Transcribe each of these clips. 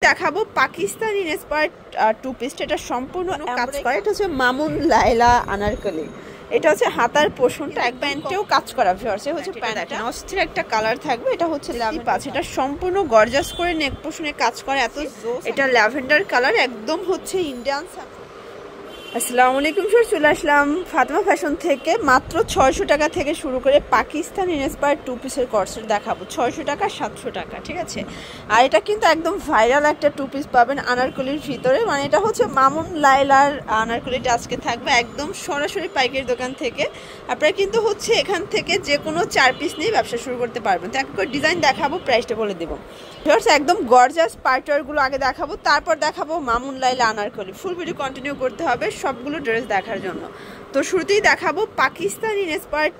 দেখাবো Pakistani inspired two piece. এটা সম্পূর্ণ কাজ করা, এটা হচ্ছে মামুন লাইলা আনারকলি। এটা হচ্ছে হাতার পোর্শনটা এক প্যান্টেও কাজ করা ভিউয়ার্স। এই হচ্ছে প্যান্টটা অস্থির একটা কালার থাকবে। এটা হচ্ছে ল্যাভেন্ডার, এটা সম্পূর্ণ গর্জাস করে নেক পোর্শনে কাজ করে এত। এটা ল্যাভেন্ডার কালার, একদম হচ্ছে ইন্ডিয়ান। আসসালামু আলাইকুম, চলে আসলাম ফাতেমা ফ্যাশন থেকে। মাত্র 600 টাকা থেকে শুরু করে পাকিস্তান ইন্সপায়ার্ড টু পিসের কর্সেট দেখাবো। 600 টাকা, 700 টাকা, ঠিক আছে। আর এটা কিন্তু একদম ভাইরাল একটা টু পিস পাবেন আনারকলির ভিতরে। মানে এটা হচ্ছে মামুন লাইলার আনারকলিটা আজকে থাকবে একদম সরাসরি পাইকারি দোকান থেকে। আপনারা কিন্তু হচ্ছে এখান থেকে যে কোনো 4 পিস নিয়ে ব্যবসা শুরু করতে পারবেন। তো এক করে ডিজাইন দেখাবো, প্রাইসটা বলে দেবো। একদম গর্জাস পার্টওয়ারগুলো আগে দেখাবো, তারপর দেখাবো মামুন লাইলা আনারকলি। ফুল ভিডিও কন্টিনিউ করতে হবে সবগুলো ড্রেস দেখার জন্য। তো শুরুতেই দেখাবো পাকিস্তানি ইন্সপায়ার্ড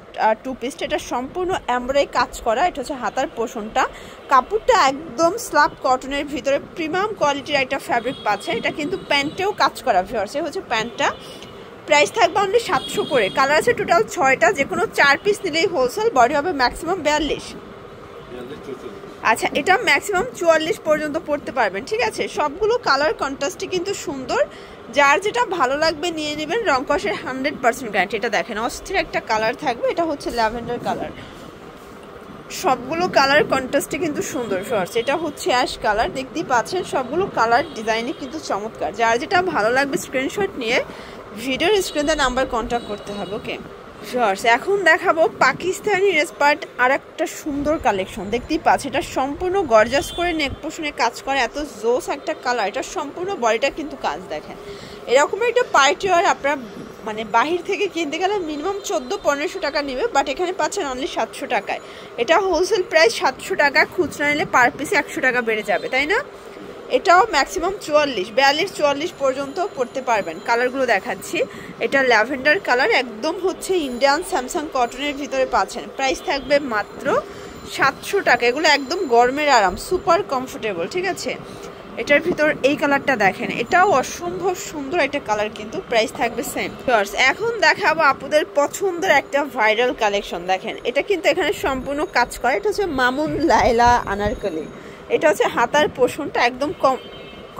টু পিস। এটা সম্পূর্ণ এমব্রয়ডারি কাজ করা। এটা হচ্ছে হাতার পোর্শনটা, কাপড়টা একদম স্ল্যাব কটনের ভিতরে প্রিমিয়াম কোয়ালিটির একটা ফ্যাব্রিক পাচ্ছে। এটা কিন্তু প্যান্টেও কাজ করা ভিউয়ার্স। হচ্ছে প্যান্টটা, প্রাইস থাকবে অনলি 700 করে। কালার আছে টোটাল 6টা, যে কোনো 4 পিস নিলেই হোলসেল। বডি হবে ম্যাক্সিমাম 42। আচ্ছা, এটা ম্যাক্সিমাম 44 পর্যন্ত পড়তে পারবেন, ঠিক আছে। সবগুলো কালার কন্ট্রাস্টে কিন্তু সুন্দর, যার যেটা ভালো লাগবে নিয়ে নেবেন। রং কষের 100% গ্যারান্টি। এটা দেখেন অস্থির একটা কালার থাকবে। এটা হচ্ছে ল্যাভেন্ডার কালার। সবগুলো কালার কন্ট্রাস্টে কিন্তু সুন্দর শর্টস। এটা হচ্ছে অ্যাশ কালার, দেখতেই পাচ্ছেন। সবগুলো কালার ডিজাইনে কিন্তু চমৎকার। যার যেটা ভালো লাগবে স্ক্রিনশট নিয়ে ভিডিওর স্ক্রিনে নাম্বার কন্ট্যাক্ট করতে হবে। ওকে শর্টস, এখন দেখাবো পাকিস্তানি ইন্সপায়ার্ড আর একটা সুন্দর কালেকশন। দেখতেই পাচ্ছেন এটা সম্পূর্ণ গর্জাস করে নেক পোর্শনে কাজ করে এত জোস একটা কালার। এটা সম্পূর্ণ বডিটা কিন্তু কাজ দেখেন। এরকম একটা পার্টি ওয়ার আপনারা মানে বাহির থেকে কিনতে গেলে মিনিমাম 1400-1500 টাকা নেবে, বাট এখানে পাচ্ছেন অনলি 700 টাকায়। এটা হোলসেল প্রাইস 700 টাকা, খুচরা নিলে পার পিসে 100 টাকা বেড়ে যাবে, তাই না। এটাও ম্যাক্সিমাম 42 পর্যন্ত পড়তে পারবেন। কালারগুলো দেখাচ্ছি। এটা ল্যাভেন্ডার কালার, একদম হচ্ছে ইন্ডিয়ান স্যামসাং কটনের ভিতরে পাচ্ছেন। প্রাইস থাকবে মাত্র 700 টাকা। এগুলো একদম গরমের আরাম, সুপার কমফোর্টেবল, ঠিক আছে। এটার ভিতর এই কালারটা দেখেন, এটাও অসম্ভব সুন্দর একটা কালার, কিন্তু প্রাইস থাকবে সেম। এখন দেখাবো আপুদের পছন্দের একটা ভাইরাল কালেকশন। দেখেন এটা কিন্তু এখানে সম্পূর্ণ কাজ করে। এটা হচ্ছে মামুন লাইলা আনারকলি। এটা হচ্ছে হাতার পোর্শনটা একদম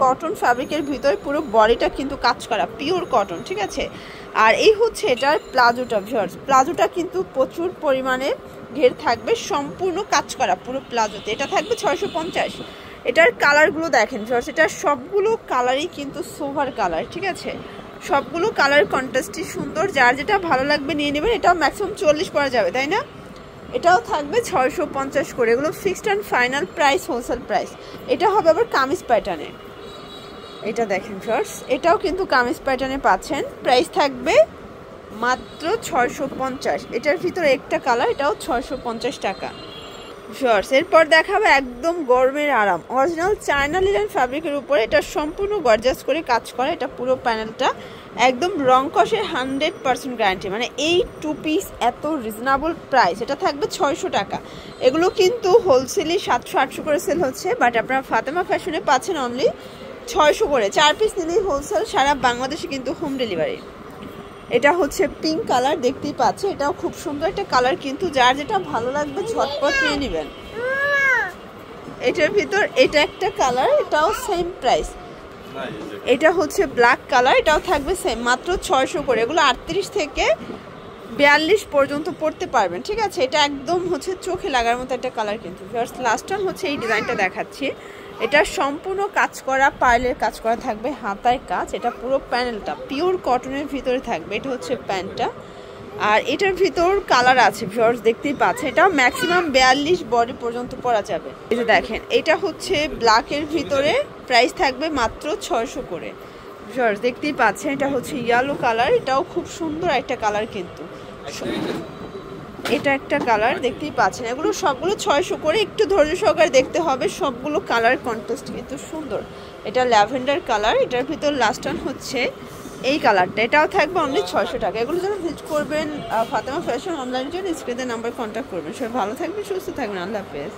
কটন ফ্যাব্রিকের ভিতরে, পুরো বডিটা কিন্তু কাজ করা পিওর কটন, ঠিক আছে। আর এই হচ্ছে এটার প্লাজোটা ভিউয়ার্স। প্লাজোটা কিন্তু প্রচুর পরিমাণে ঘের থাকবে, সম্পূর্ণ কাজ করা পুরো প্লাজোতে। এটা থাকবে 650। এটার কালারগুলো দেখেন ভিউয়ার্স, এটার সবগুলো কালারই কিন্তু সোভার কালার, ঠিক আছে। সবগুলো কালার কন্ট্রাস্টই সুন্দর, যার যেটা ভালো লাগবে নিয়ে নেবেন। এটাও ম্যাক্সিমাম 40 পড়া যাবে, তাই না। এটাও থাকবে 650 করে। এগুলো fixed and final price, wholesale price. এটা হবে আবার কামিজ প্যাটার্নে। এটা দেখেন ভিউয়ার্স, এটাও কিন্তু কামিজ প্যাটার্নে পাচ্ছেন। প্রাইস থাকবে মাত্র 650। এটার ভিতরে একটা কালার, এটাও 650 টাকা ভিউয়ার্স। এরপর দেখাবে একদম গরমের আরাম অরিজিনাল চায়না লিনেন ফ্যাব্রিকের উপরে। এটা সম্পূর্ণ গর্জাস করে কাজ করে। এটা পুরো প্যানেলটা একদম রং কষের 100% গ্যারান্টি। মানে এই টু পিস এত রিজনেবল প্রাইস। এটা থাকবে 600 টাকা। এগুলো কিন্তু হোলসেলই 700-800 করে সেল হচ্ছে, বাট আপনারা ফাতেমা ফ্যাশনে পাচ্ছেন অনলি 600 করে। 4 পিস নিলেই হোলসেল, সারা বাংলাদেশে কিন্তু হোম ডেলিভারি। এটা হচ্ছে পিঙ্ক কালার, দেখতেই পাচ্ছে। এটাও খুব সুন্দর একটা কালার, কিন্তু যার যেটা ভালো লাগবে ঝটপট নিয়ে নেবেন। এটার ভিতর এটা একটা কালার, এটাও সেম প্রাইস। এটা হচ্ছে ব্ল্যাক কালার, এটাও থাকবে সেম, মাত্র 600 করে। এগুলো 38 থেকে 42 পর্যন্ত পড়তে পারবেন, ঠিক আছে। এটা একদম হচ্ছে চোখে লাগার মতো একটা কালার কিন্তু। লাস্ট টাইম হচ্ছে এই ডিজাইনটা দেখাচ্ছি। এটা সম্পূর্ণ কাজ করা, পার্লের কাজ করা থাকবে, হাতায় কাজ। এটা পুরো প্যানেলটা পিওর কটনের ভিতরে থাকবে। এটা হচ্ছে প্যান্টটা, আর এটার ভিতর কালার আছে ভিউয়ার্স, দেখতেই পাচ্ছে। এটা ম্যাক্সিমাম 42 বডি পর্যন্ত পরা যাবে। এটা দেখেন, এটা হচ্ছে ব্ল্যাকের ভিতরে। প্রাইস থাকবে মাত্র 600 করে ভিউয়ার্স, দেখতেই পাচ্ছেন। এটা হচ্ছে ইয়েলো কালার, এটাও খুব সুন্দর একটা কালার কিন্তু। এটা একটা কালার, দেখতেই পাচ্ছেন। এগুলো সবগুলো 600 করে। একটু ধৈর্য সহকারে দেখতে হবে, সবগুলো কালার কন্ট্রাস্ট কিন্তু সুন্দর। এটা ল্যাভেন্ডার কালার, এটার ভিতর লাস্ট ওয়ান হচ্ছে এই কালারটা। এটাও থাকবে অনলি 600 টাকা। এগুলো যেন ভিজিট করবেন ফাতেমা ফ্যাশন অনলাইনের জন্য স্ক্রিনে নাম্বার কন্ট্যাক্ট করবেন। সবাই ভালো থাকবেন, সুস্থ থাকবেন, আল্লাহ হাফেজ।